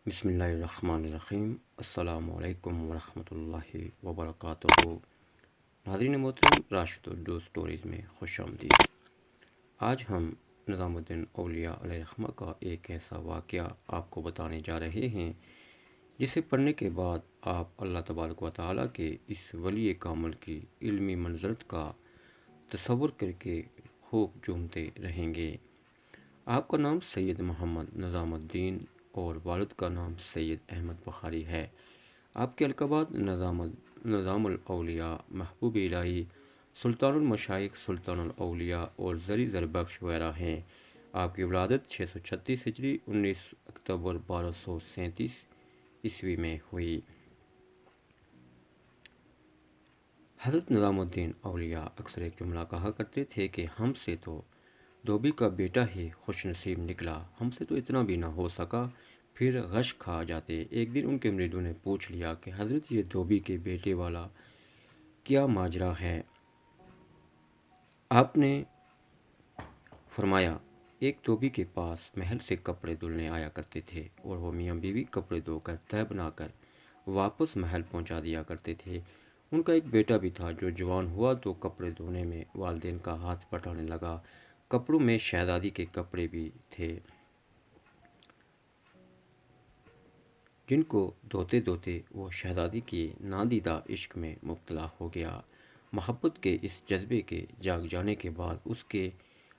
بسم اللہ الرحمن الرحیم۔ السلام علیکم ورحمۃ اللہ وبرکاتہ۔ ناظرین محترم، راشد اردو سٹوریز میں خوش آمدید۔ آج ہم نظام الدین اولیاء علیہ الرحمہ کا ایک ایسا واقعہ آپ کو بتانے جا رہے ہیں جسے پڑھنے کے بعد آپ اللہ تبارک و تعالیٰ کے اس ولی کامل کی علمی منزلت کا تصور کر کے خوب جومتے رہیں گے۔ آپ کا نام سید محمد نظام الدین اور والد کا نام سید احمد بخاری ہے۔ آپ کے القابات نظام الاولیاء، محبوب الہی، سلطان المشائخ، سلطان الاولیاء اور زری زربخش وغیرہ ہیں۔ آپ کی ولادت 636 ہجری 19 اکتوبر 1237 عیسوی میں ہوئی۔ حضرت نظام الدین اولیاء اکثر ایک جملہ کہا کرتے تھے کہ ہم سے تو دھوبی کا بیٹا ہی خوش نصیب نکلا، ہم سے تو اتنا بھی نہ ہو سکا، پھر غش کھا جاتے۔ ایک دن ان کے مریدوں نے پوچھ لیا کہ حضرت یہ دھوبی کے بیٹے والا کیا ماجرا ہے؟ آپ نے فرمایا، ایک دھوبی کے پاس محل سے کپڑے دھلنے آیا کرتے تھے اور وہ میاں بیوی کپڑے دھو کر تہہ بنا کر واپس محل پہنچا دیا کرتے تھے۔ ان کا ایک بیٹا بھی تھا جو جوان ہوا تو کپڑے دھونے میں والدین کا ہاتھ بٹانے لگا۔ کپڑوں میں شہزادی کے کپڑے بھی تھے جن کو دھوتے دھوتے وہ شہزادی کی نادیدہ عشق میں مبتلا ہو گیا۔ محبت کے اس جذبے کے جاگ جانے کے بعد اس کے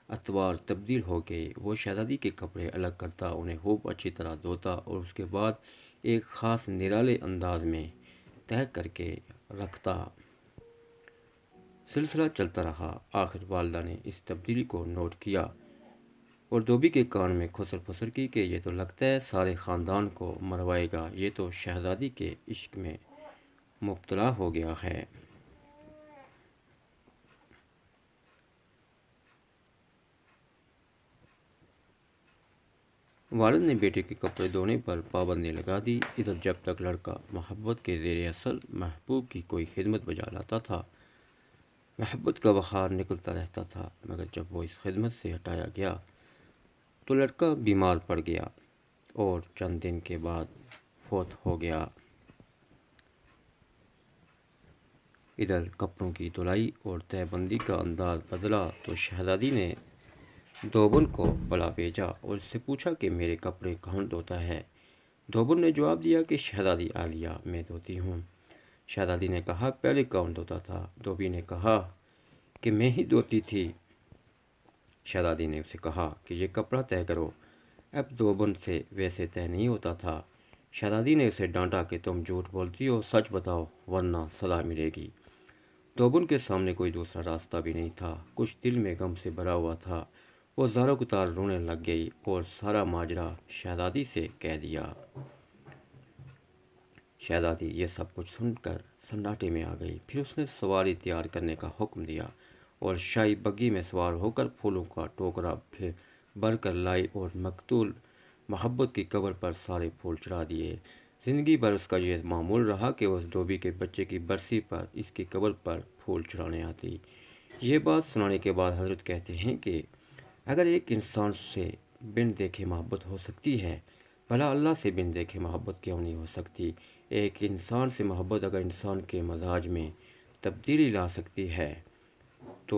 اطوار تبدیل ہو گئے۔ وہ شہزادی کے کپڑے الگ کرتا، انہیں خوب اچھی طرح دھوتا اور اس کے بعد ایک خاص نرالے انداز میں تہہ کر کے رکھتا۔ سلسلہ چلتا رہا۔ آخر والدہ نے اس تبدیلی کو نوٹ کیا اور دھوبی کے کان میں خسر پھسر کی کہ یہ تو لگتا ہے سارے خاندان کو مروائے گا، یہ تو شہزادی کے عشق میں مبتلا ہو گیا ہے۔ والد نے بیٹے کے کپڑے دھونے پر پابندی لگا دی۔ ادھر جب تک لڑکا محبت کے زیر اثر محبوب کی کوئی خدمت بجا لاتا تھا، محبت کا بخار نکلتا رہتا تھا، مگر جب وہ اس خدمت سے ہٹایا گیا تو لڑکا بیمار پڑ گیا اور چند دن کے بعد فوت ہو گیا۔ ادھر کپڑوں کی دھلائی اور تہہ بندی کا انداز بدلا تو شہزادی نے دھوبن کو بلا بھیجا اور اس سے پوچھا کہ میرے کپڑے کون دھوتا ہے؟ دھوبن نے جواب دیا کہ شہزادی عالیہ، میں دھوتی ہوں۔ شہزادی نے کہا، پہلے کون دھوتا تھا؟ دھوبی نے کہا کہ میں ہی دھوتی تھی۔ شہزادی نے اسے کہا کہ یہ کپڑا تہہ کرو۔ اب دھوبن سے ویسے تہہ نہیں ہوتا تھا۔ شہزادی نے اسے ڈانٹا کہ تم جھوٹ بولتی ہو، سچ بتاؤ ورنہ سزا ملے گی۔ دھوبن کے سامنے کوئی دوسرا راستہ بھی نہیں تھا۔ کچھ دل میں غم سے بھرا ہوا تھا، وہ زاروں کتار رونے لگ گئی اور سارا ماجرا شہزادی سے کہہ دیا۔ شہزادی یہ سب کچھ سن کر سناٹے میں آ گئی۔ پھر اس نے سواری تیار کرنے کا حکم دیا اور شاہی بگی میں سوار ہو کر پھولوں کا ٹوکرا پھر بھر کر لائی اور مقتول محبت کی قبر پر سارے پھول چڑھا دیے۔ زندگی بھر اس کا یہ معمول رہا کہ اس دھوبی کے بچے کی برسی پر اس کی قبر پر پھول چڑھانے آتی۔ یہ بات سنانے کے بعد حضرت کہتے ہیں کہ اگر ایک انسان سے بن دیکھے محبت ہو سکتی ہے، بھلا اللہ سے بن دیکھے محبت کیوں نہیں ہو سکتی؟ ایک انسان سے محبت اگر انسان کے مزاج میں تبدیلی لا سکتی ہے تو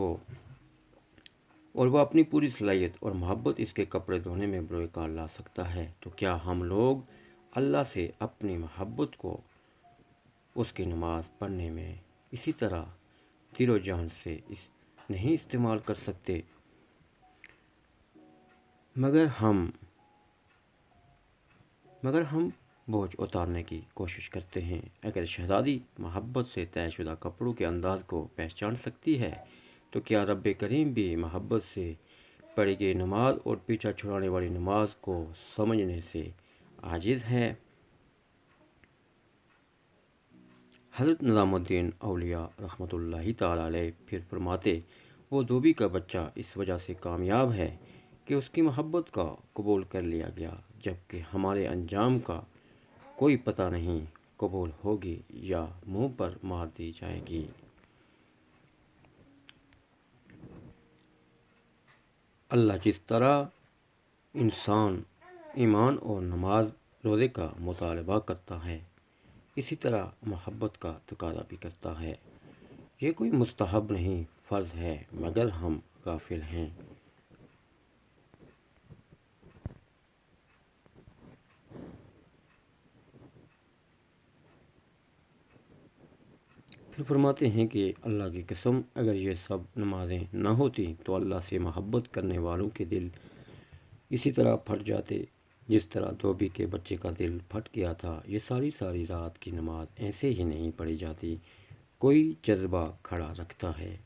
اور وہ اپنی پوری صلاحیت اور محبت اس کے کپڑے دھونے میں بروئے کار لا سکتا ہے، تو کیا ہم لوگ اللہ سے اپنی محبت کو اس کی نماز پڑھنے میں اسی طرح دل و جان سے نہیں استعمال کر سکتے؟ مگر ہم بوجھ اتارنے کی کوشش کرتے ہیں۔ اگر شہزادی محبت سے طے شدہ کپڑوں کے انداز کو پہچان سکتی ہے تو کیا رب کریم بھی محبت سے پڑھی گئی نماز اور پیچھا چھڑانے والی نماز کو سمجھنے سے عاجز ہے؟ حضرت نظام الدین اولیاء رحمۃ اللہ تعالیٰ علیہ پھر فرماتے، وہ دھوبی کا بچہ اس وجہ سے کامیاب ہے کہ اس کی محبت کا قبول کر لیا گیا، جبکہ ہمارے انجام کا کوئی پتہ نہیں، قبول ہوگی یا منہ پر مار دی جائے گی۔ اللہ جس طرح انسان ایمان اور نماز روزے کا مطالبہ کرتا ہے، اسی طرح محبت کا تقاضا بھی کرتا ہے۔ یہ کوئی مستحب نہیں، فرض ہے، مگر ہم غافل ہیں۔ پھر فرماتے ہیں کہ اللہ کی قسم، اگر یہ سب نمازیں نہ ہوتی تو اللہ سے محبت کرنے والوں کے دل اسی طرح پھٹ جاتے جس طرح دھوبی کے بچے کا دل پھٹ گیا تھا۔ یہ ساری ساری رات کی نماز ایسے ہی نہیں پڑھی جاتی، کوئی جذبہ کھڑا رکھتا ہے۔